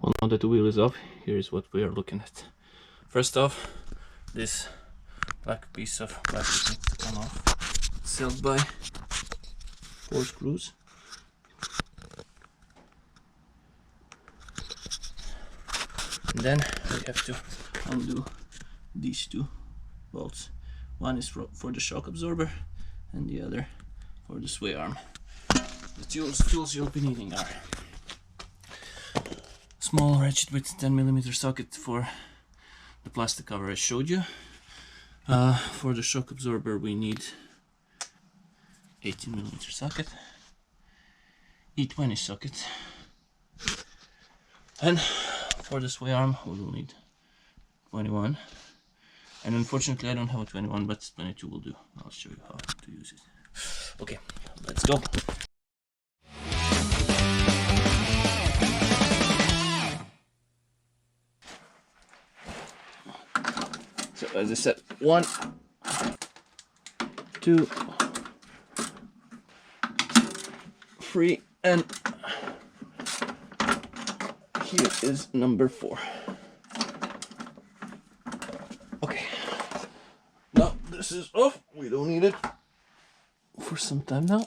Well, now that the wheel is off, here's what we are looking at. First off, this black piece of plastic needs to come off. It's held by 4 screws. And then we have to undo these 2 bolts. One is for the shock absorber and the other for the sway arm. The tools you'll be needing are small ratchet with 10mm socket for the plastic cover I showed you. For the shock absorber we need 18mm socket, E20 socket, and for the sway arm we will need 21. And unfortunately I don't have a 21, but 22 will do. I'll show you how to use it. Okay, let's go. So as I said, 1, 2, 3, and here is number 4. Okay, now this is off. We don't need it for some time now.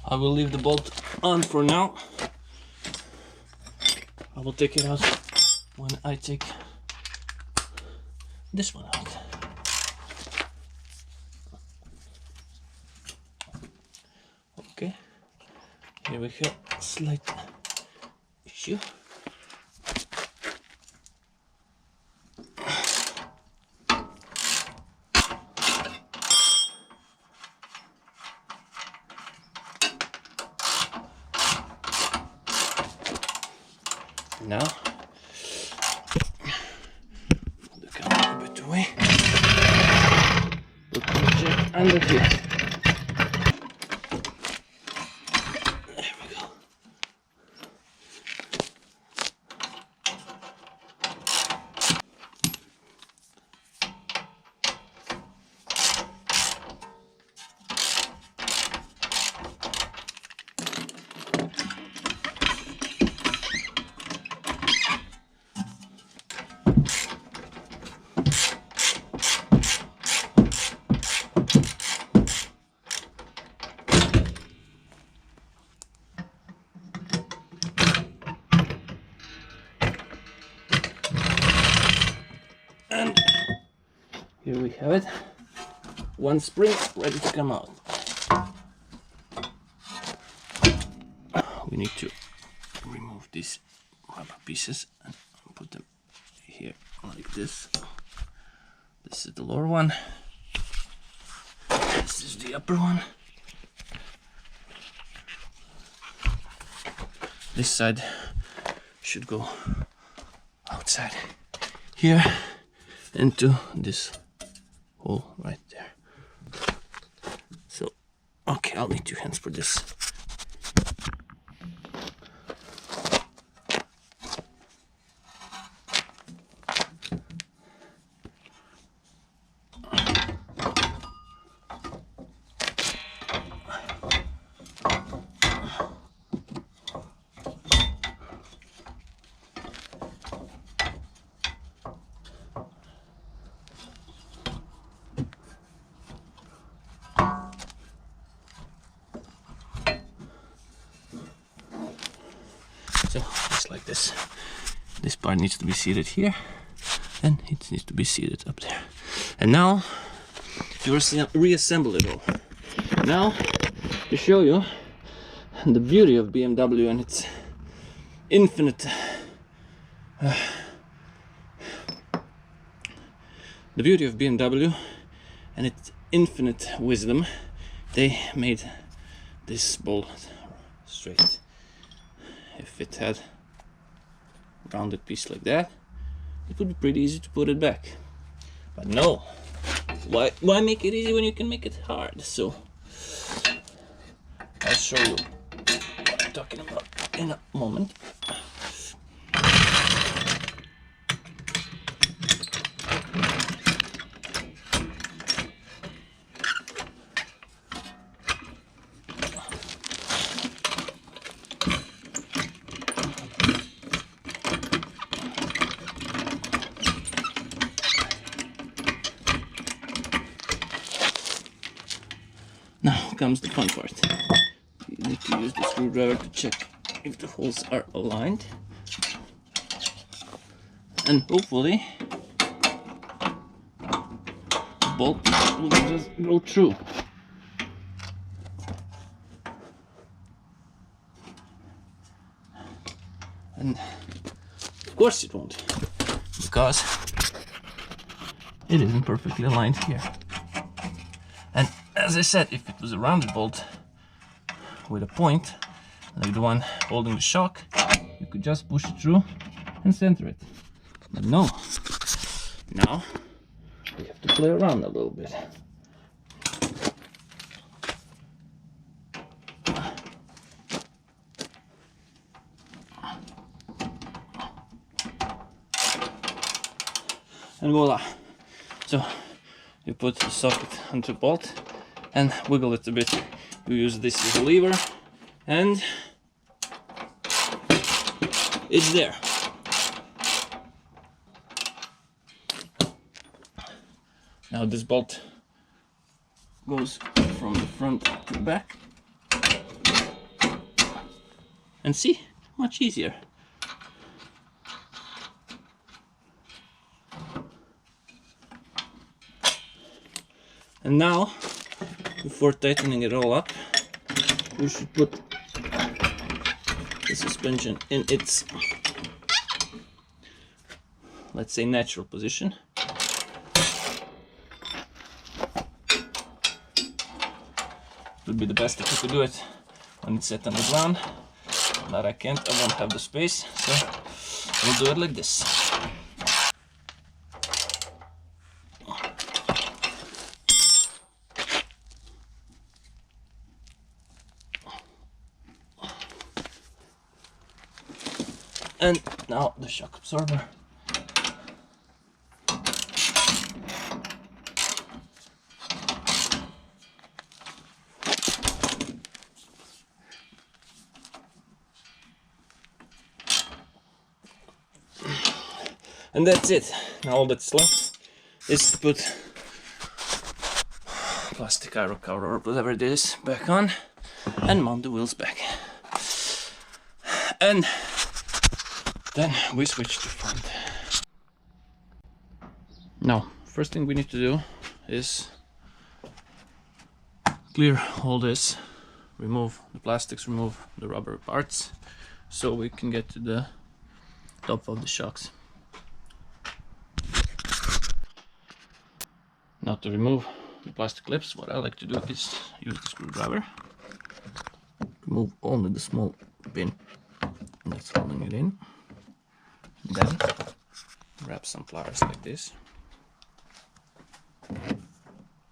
I will leave the bolt on for now. I will take it out when I take this one out. Okay, here we have a slight issue. Now, move the camera a bit away. Put the jack under here. There we go. And here we have it, one spring ready to come out. We need to remove these rubber pieces and put them here like this. This is the lower one, this is the upper one. This side should go outside here into this hole right there. So, okay, I'll need 2 hands for this. So just like this. This part needs to be seated here, and it needs to be seated up there. And now to reassemble it all. Now to show you the beauty of BMW and its infinite the beauty of BMW and its infinite wisdom, they made this bolt straight. If it had a rounded piece like that, it would be pretty easy to put it back. But no, why make it easy when you can make it hard? So I'll show you talking about in a moment. Now comes the fun part. You need to use the screwdriver to check if the holes are aligned. And hopefully the bolt will just go through. And of course it won't, because it isn't perfectly aligned here. And as I said, if it was a rounded bolt with a point, like the one holding the shock, you could just push it through and center it. But no, now we have to play around a little bit. And voila! So you put the socket onto the bolt and wiggle it a bit. You use this as a lever and it's there. Now this bolt goes from the front to the back. And see, much easier. And now, before tightening it all up, we should put the suspension in its, let's say, natural position. It would be the best if we could do it when it's set on the ground. But I can't, I won't have the space, so we'll do it like this. And now the shock absorber. And that's it. Now all that's left is to put plastic aero cover or whatever it is back on and mount the wheels back. And then we switch to front. Now, first thing we need to do is clear all this, remove the plastics, remove the rubber parts, so we can get to the top of the shocks. Now to remove the plastic clips, what I like to do is use the screwdriver, remove only the small pin that's holding it in. Then grab some pliers like this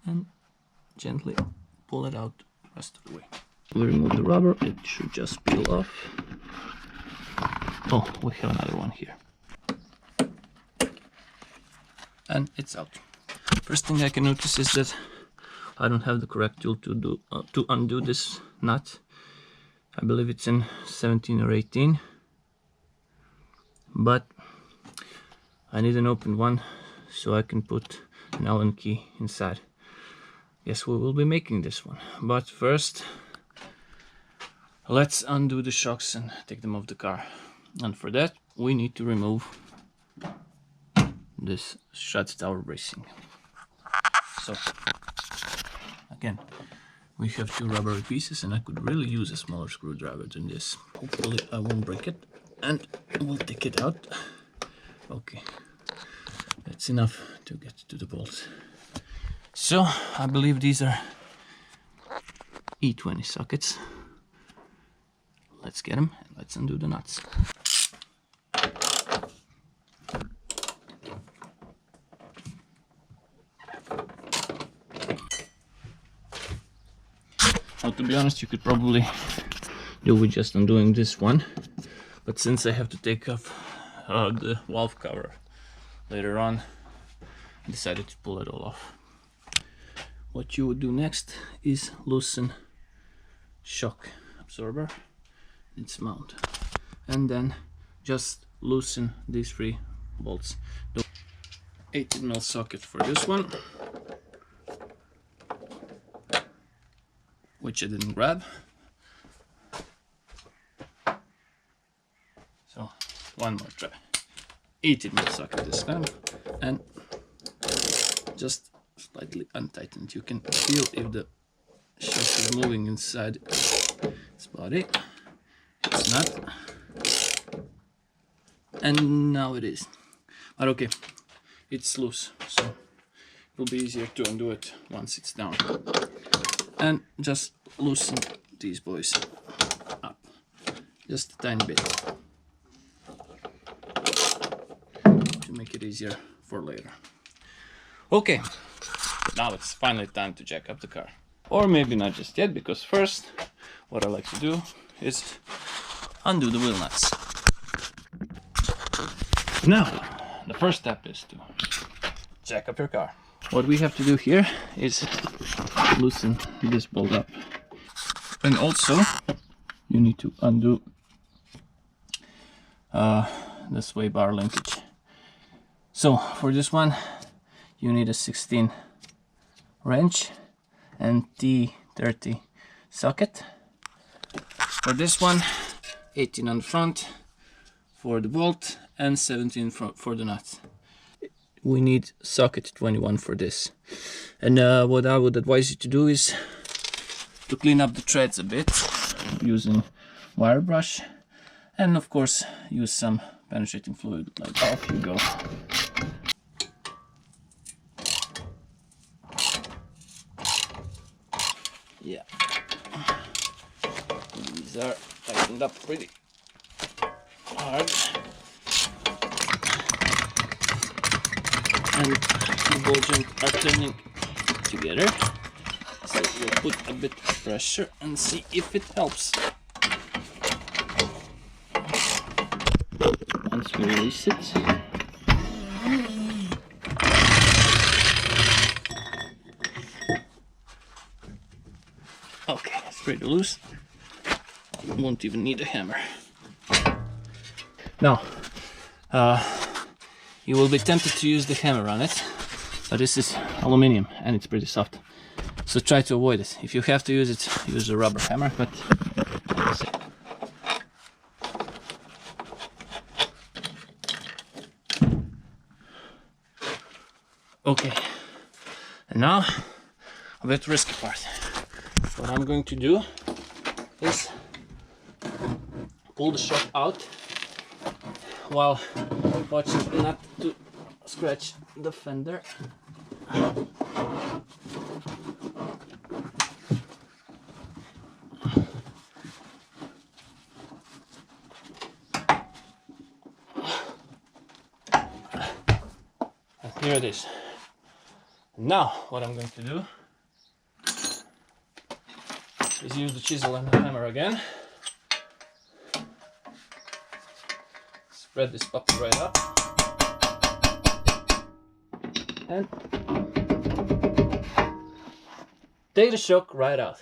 and gently pull it out the rest of the way. We remove the rubber, it should just peel off. Oh, we have another one here. And it's out. First thing I can notice is that I don't have the correct tool to undo this nut. I believe it's in 17 or 18. But I need an open one so I can put an Allen key inside. Yes, we will be making this one, but first let's undo the shocks and take them off the car. And for that we need to remove this strut tower bracing. So again, we have two rubber pieces and I could really use a smaller screwdriver than this. Hopefully I won't break it. And we'll take it out. Okay, that's enough to get to the bolts. So I believe these are E20 sockets. Let's get them and let's undo the nuts. Now, to be honest, you could probably do with just undoing this one, but since I have to take off the valve cover later on, I decided to pull it all off. What you would do next is loosen shock absorber, its mount, and then just loosen these 3 bolts. The 18mm socket for this one, which I didn't grab. So one more try. 18mm socket this time, and just slightly untightened. You can feel if the shock is moving inside its body. It's not, and now it is. But okay, it's loose, so it will be easier to undo it once it's down. And just loosen these boys up, just a tiny bit, to make it easier for later. Okay, now it's finally time to jack up the car. Or maybe not just yet, because first what I like to do is undo the wheel nuts. Now, the first step is to jack up your car. What we have to do here is loosen this bolt up. And also, you need to undo the sway bar linkage. So, for this one, you need a 16 wrench and T30 socket. For this one, 18 on the front for the bolt and 17 for the nut. We need socket 21 for this. And what I would advise you to do is to clean up the threads a bit using wire brush, and of course use some penetrating fluid. Like, off you go. Yeah, these are tightened up pretty hard, and the ball joints are turning together, so we'll put a bit of pressure and see if it helps. Once we release it, okay, it's pretty loose. Won't even need a hammer. Now, you will be tempted to use the hammer on it, but this is aluminium and it's pretty soft, so try to avoid it. If you have to use it, use a rubber hammer, but okay. And now a bit risky part. What I'm going to do is pull the shock out while watching not to scratch the fender. And here it is. Now what I'm going to do is use the chisel and the hammer again. Spread this puppy right up and take the shock right out.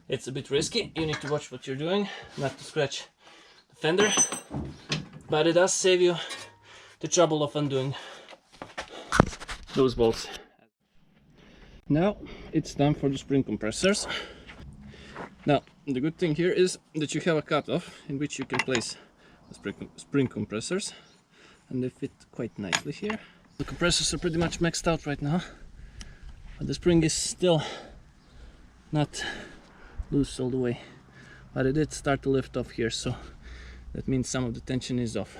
It's a bit risky, you need to watch what you're doing, not to scratch the fender, but it does save you the trouble of undoing those bolts. Now it's time for the spring compressors. Now the good thing here is that you have a cutoff in which you can place the spring compressors, and they fit quite nicely here. The compressors are pretty much maxed out right now, but the spring is still not loose all the way, but it did start to lift off here, so that means some of the tension is off.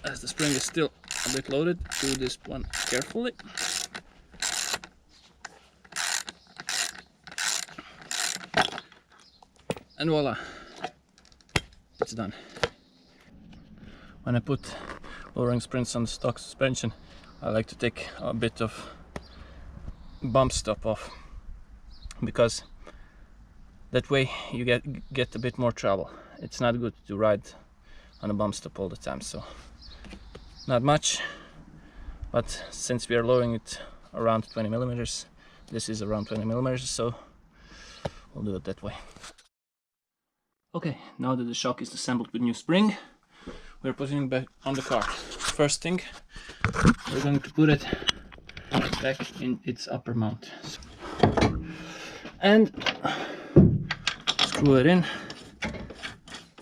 As the spring is still a bit loaded, do this one carefully. And voila, it's done. When I put lowering springs on the stock suspension, I like to take a bit of bump stop off, because That way you get a bit more travel. It's not good to ride on a bump stop all the time, so not much, but since we are lowering it around 20 millimeters, this is around 20 millimeters, so we'll do it that way. Okay, now that the shock is assembled with new spring, we're putting it back on the car. First thing, we're going to put it back in its upper mount. And screw it in,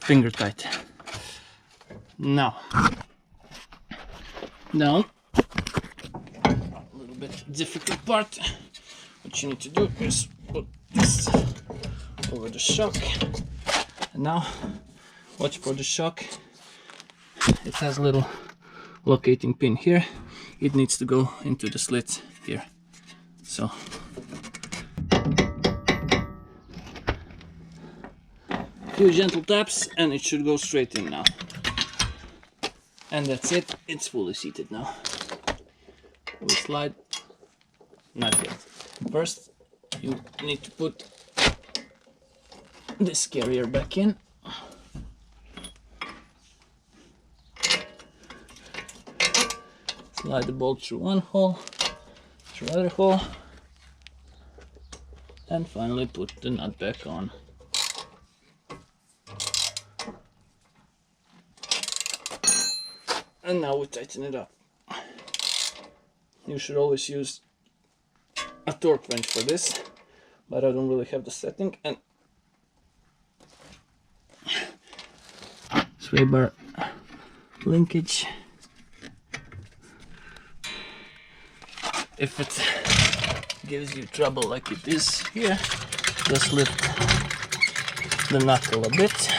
finger tight. Now, a little bit difficult part. What you need to do is put this over the shock. And now, watch for the shock. It has a little locating pin here. It needs to go into the slit here. So, a few gentle taps and it should go straight in now. And that's it, it's fully seated now. We slide, not yet. First, you need to put this carrier back in. Slide the bolt through one hole, through other hole, and finally put the nut back on. And now we tighten it up. You should always use a torque wrench for this, but I don't really have the setting. And sway bar linkage. If it gives you trouble like it is here, just lift the knuckle a bit.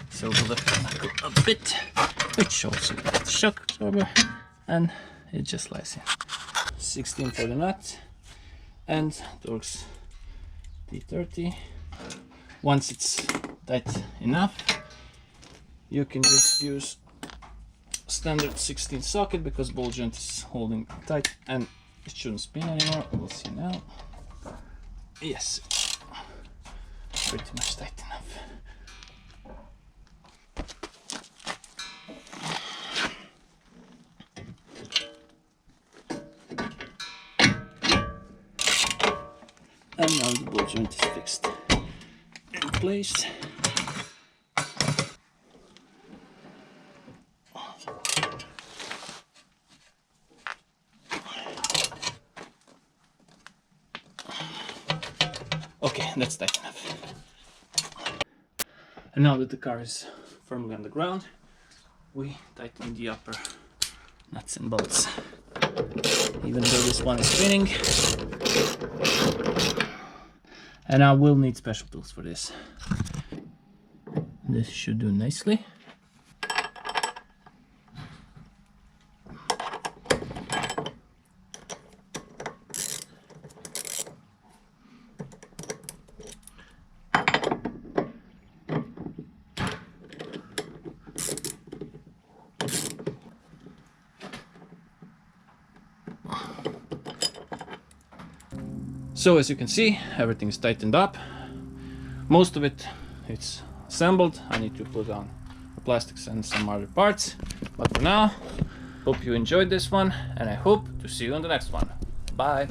So we'll lift the knuckle a bit, which also the shock absorber, and it just lies in. 16 for the nut, and Torx T30. Once it's tight enough, you can just use standard 16 socket because ball joint is holding tight and it shouldn't spin anymore. We'll see now. Yes, it's pretty much tight enough. And now the ball joint is fixed in place. Okay, that's tight enough. And now that the car is firmly on the ground, we tighten the upper nuts and bolts. Even though this one is spinning. And I will need special tools for this. This should do nicely. So as you can see, everything is tightened up. Most of it it's assembled. I need to put on the plastics and some other parts. But for now, hope you enjoyed this one and I hope to see you on the next one. Bye!